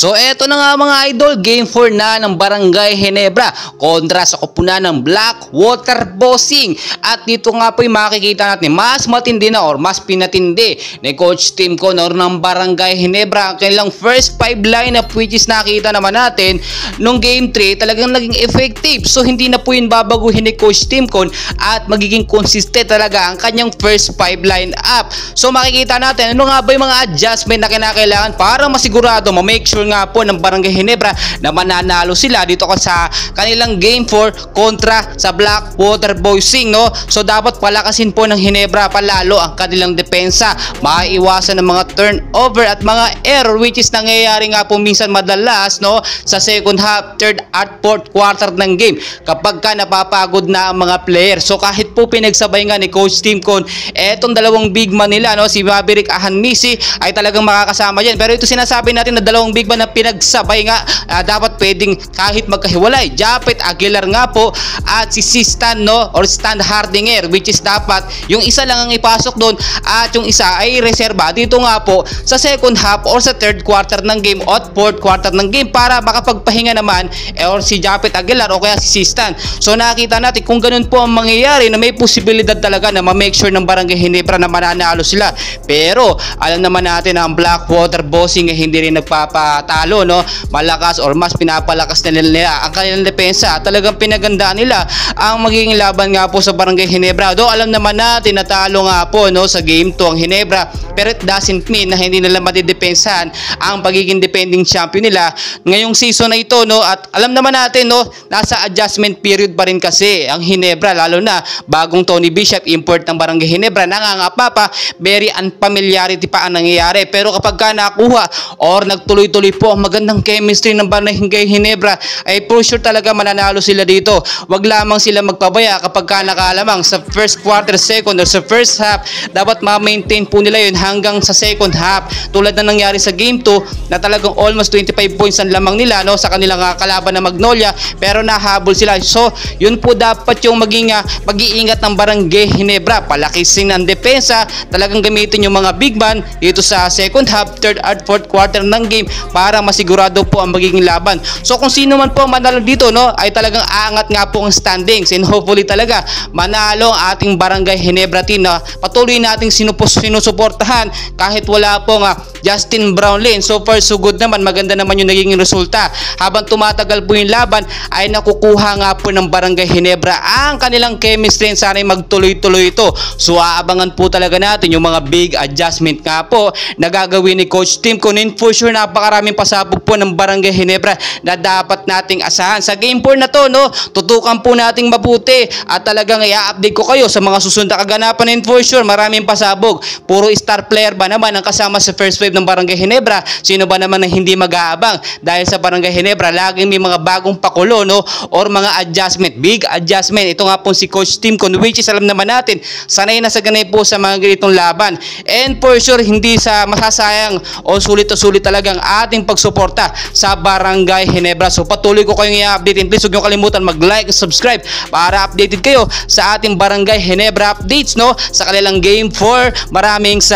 So eto na nga mga idol, Game 4 na ng Barangay Ginebra kontra sa koponan ng Blackwater Bossing. At dito nga po yung makikita natin mas matindi na or mas pinatindi ni Coach Tim Conor ng Barangay Ginebra. Ang kanilang first 5 lineup which is nakita naman natin nung Game 3 talagang naging effective. So hindi na po yun babaguhin ni Coach Tim Con at magiging consistent talaga ang kanyang first 5 lineup. So makikita natin ano nga ba yung mga adjustment na kinakailangan para masigurado ma-make sure nga po ng Barangay Ginebra na mananalo sila dito sa kanilang Game 4 kontra sa Blackwater Bossing, no? So dapat palakasin po ng Ginebra palalo ang kanilang depensa, maiiwasan ng mga turnover at mga error which is nangyayari nga po minsan madalas, no, sa second half, third at fourth quarter ng game kapag ka napapagod na ang mga player. So kahit po pinagsabay nga ni Coach Tim Con etong dalawang big man nila, no, si Maverick Ahanmisi ay talagang makakasama dyan. Pero ito sinasabi natin na dalawang big man na pinagsabay nga, dapat pwedeng kahit magkahiwalay. Japet Aguilar nga po at si Stan, no, or Stan Hardinger, which is dapat yung isa lang ang ipasok doon at yung isa ay reserba dito nga po sa second half or sa third quarter ng game at fourth quarter ng game para makapagpahinga naman or si Japet Aguilar o kaya si Stan. So nakita natin kung ganun po ang mangyayari na may posibilidad talaga na ma-make sure ng Barangay Ginebra na mananalo sila. Pero alam naman natin na ang Blackwater Bossing ay hindi rin nagpapatalo, no? Malakas or mas pinapalakas na nila ang kanilang depensa. Talagang pinagandaan nila ang magiging laban nga po sa Barangay Ginebra. Do alam naman natin na talo nga po, no, sa Game 2 ang Ginebra, pero it doesn't mean na hindi nila matidepensahan ang pagiging defending champion nila ngayong season na ito, no? At alam naman natin, no, nasa adjustment period pa rin kasi ang Ginebra, lalo na bagong Tony Bishop import ng Barangay Ginebra, nangangapa pa, very unfamiliarity pa ang nangyayari. Pero kapag ka nakuha or nagtuloy-tuloy po ang magandang chemistry ng Barangay Ginebra ay for sure talaga mananalo sila dito. Wag lamang sila magpabaya kapag ka nakalamang sa first quarter, second or sa first half, dapat ma-maintain po nila yun hanggang sa second half. Tulad na nangyari sa Game 2 na talagang almost 25 points ang lamang nila, no, sa kanilang kalaban na Magnolia, pero nahabol sila. So yun po dapat yung maging pag-iingat ng Barangay Ginebra, palakisin ang depensa, talagang gamitin yung mga big man dito sa second half, third at fourth quarter ng game para masigurado po ang magiging laban. So kung sino man po manalo dito, no, ay talagang aangat nga po ang standings and hopefully talaga manalo ang ating Barangay Ginebra team na patuloy nating sinusuportahan kahit wala pong Justin Brownlee. So far so good naman, maganda naman yung naging resulta. Habang tumatagal po yung laban ay nakukuha nga po ng Barangay Ginebra ang kanilang chemistry and sana'y magtuloy-tuloy ito. So aabangan po talaga natin yung mga big adjustment nga po na gagawin ni Coach Tim Conin. For sure napakaraming pasabog po ng Barangay Ginebra na dapat nating asahan sa Game 4 na to, no. Tutukan po nating mabuti at talagang i-update ko kayo sa mga susunod na kaganapan. And for sure maraming pasabog, puro star player ba naman ang kasama sa first wave ng Barangay Ginebra. Sino ba naman ang hindi mag-aabang dahil sa Barangay Ginebra laging may mga bagong pakulo, no, or mga adjustment, big adjustment. Ito nga po si Coach Tim Con, which is alam naman natin sanay na sa ganay po sa mga ganitong laban. And for sure hindi sa masasayang o sulit talagang ating pagsuporta sa Barangay Ginebra. So patuloy ko kayong i-update and please huwag niyo kalimutan mag-like and subscribe para updated kayo sa ating Barangay Ginebra updates, no, sa kanilang Game 4. Maraming